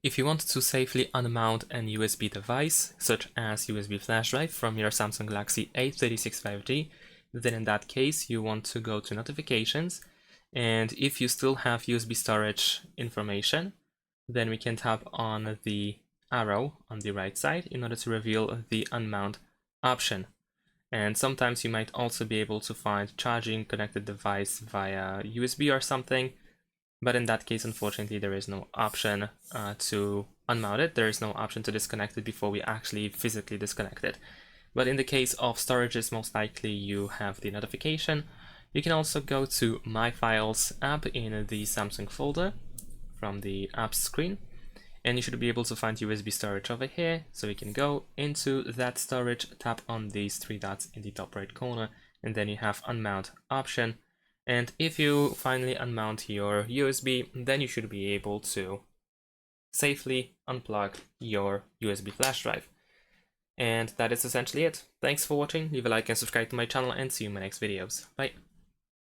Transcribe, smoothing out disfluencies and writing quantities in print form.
If you want to safely unmount an USB device, such as USB flash drive from your Samsung Galaxy A36 5G, then in that case you want to go to notifications, and if you still have USB storage information, then we can tap on the arrow on the right side in order to reveal the unmount option. And sometimes you might also be able to find charging connected device via USB or something. But in that case, unfortunately, there is no option to unmount it. There is no option to disconnect it before we actually physically disconnect it. But in the case of storages, most likely you have the notification. You can also go to My Files app in the Samsung folder from the apps screen. And you should be able to find USB storage over here. So we can go into that storage, tap on these three dots in the top right corner, and then you have Unmount option. And if you finally unmount your USB, then you should be able to safely unplug your USB flash drive. And that is essentially it. Thanks for watching, leave a like and subscribe to my channel, and see you in my next videos. Bye!